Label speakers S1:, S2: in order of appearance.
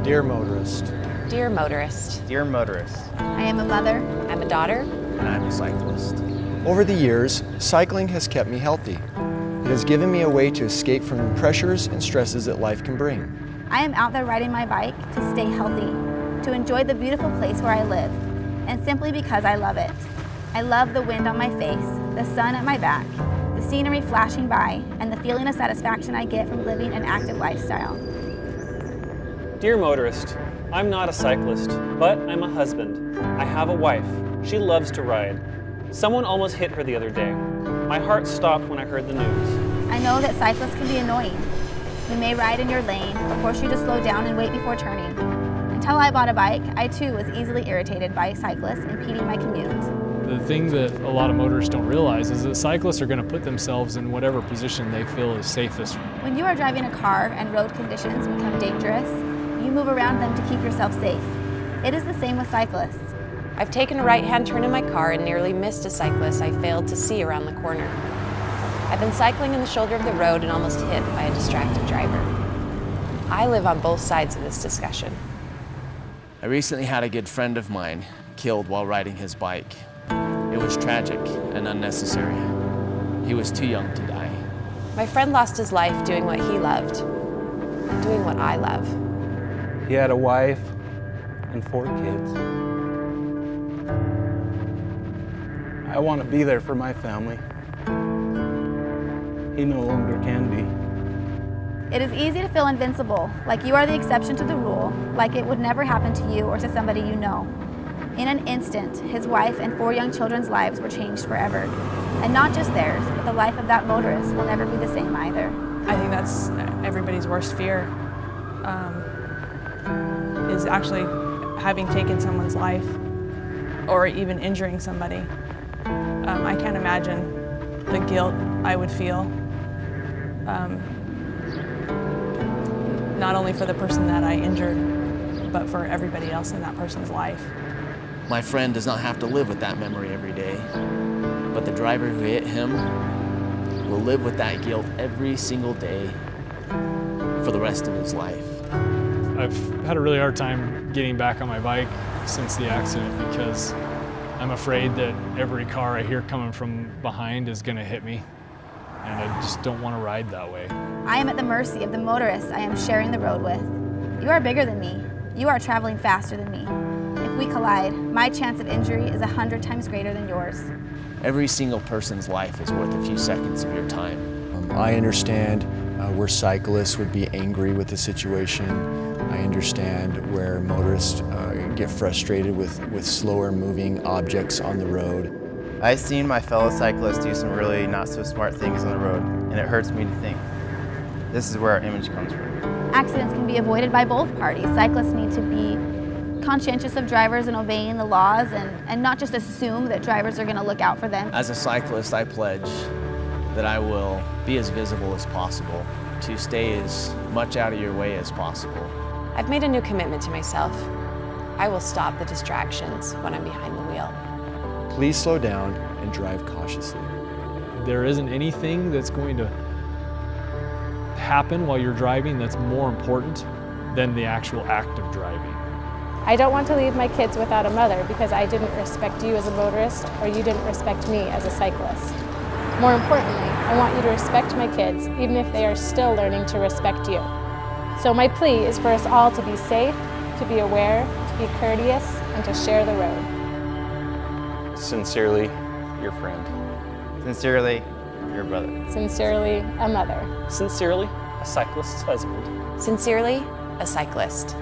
S1: Dear motorist.
S2: Dear motorist.
S3: Dear motorist.
S4: I am a mother.
S2: I'm a daughter.
S3: And I'm a cyclist.
S1: Over the years, cycling has kept me healthy. It has given me a way to escape from the pressures and stresses that life can bring.
S4: I am out there riding my bike to stay healthy, to enjoy the beautiful place where I live, and simply because I love it. I love the wind on my face, the sun at my back, the scenery flashing by, and the feeling of satisfaction I get from living an active lifestyle.
S5: Dear motorist, I'm not a cyclist, but I'm a husband. I have a wife. She loves to ride. Someone almost hit her the other day. My heart stopped when I heard the news.
S4: I know that cyclists can be annoying. You may ride in your lane or force you to slow down and wait before turning. Until I bought a bike, I too was easily irritated by cyclists impeding my commute.
S6: The thing that a lot of motorists don't realize is that cyclists are going to put themselves in whatever position they feel is safest.
S4: When you are driving a car and road conditions become dangerous, you move around them to keep yourself safe. It is the same with cyclists.
S2: I've taken a right-hand turn in my car and nearly missed a cyclist I failed to see around the corner. I've been cycling in the shoulder of the road and almost hit by a distracted driver. I live on both sides of this discussion.
S3: I recently had a good friend of mine killed while riding his bike. It was tragic and unnecessary. He was too young to die.
S2: My friend lost his life doing what he loved, doing what I love.
S7: He had a wife and 4 kids. I want to be there for my family. He no longer can be.
S4: It is easy to feel invincible, like you are the exception to the rule, like it would never happen to you or to somebody you know. In an instant, his wife and 4 young children's lives were changed forever. And not just theirs, but the life of that motorist will never be the same either.
S8: I think that's everybody's worst fear, is actually having taken someone's life or even injuring somebody. I can't imagine the guilt I would feel, not only for the person that I injured, but for everybody else in that person's life.
S3: My friend does not have to live with that memory every day, but the driver who hit him will live with that guilt every single day for the rest of his life.
S6: I've had a really hard time getting back on my bike since the accident because I'm afraid that every car I hear coming from behind is going to hit me, and I just don't want to ride that way.
S4: I am at the mercy of the motorists I am sharing the road with. You are bigger than me. You are traveling faster than me. If we collide, my chance of injury is 100 times greater than yours.
S3: Every single person's life is worth a few seconds of your time.
S1: I understand where cyclists would be angry with the situation. I understand where motorists get frustrated with slower moving objects on the road.
S3: I've seen my fellow cyclists do some really not so smart things on the road, and it hurts me to think. This is where our image comes from.
S4: Accidents can be avoided by both parties. Cyclists need to be conscientious of drivers and obeying the laws and not just assume that drivers are going to look out for them.
S3: As a cyclist, I pledge that I will be as visible as possible, to stay as much out of your way as possible.
S2: I've made a new commitment to myself. I will stop the distractions when I'm behind the wheel.
S1: Please slow down and drive cautiously.
S6: There isn't anything that's going to happen while you're driving that's more important than the actual act of driving.
S9: I don't want to leave my kids without a mother because I didn't respect you as a motorist or you didn't respect me as a cyclist. More importantly, I want you to respect my kids even if they are still learning to respect you. So my plea is for us all to be safe, to be aware, to be courteous, and to share the road.
S5: Sincerely, your friend.
S3: Sincerely, your brother.
S9: Sincerely, a mother.
S5: Sincerely, a cyclist's husband.
S2: Sincerely, a cyclist.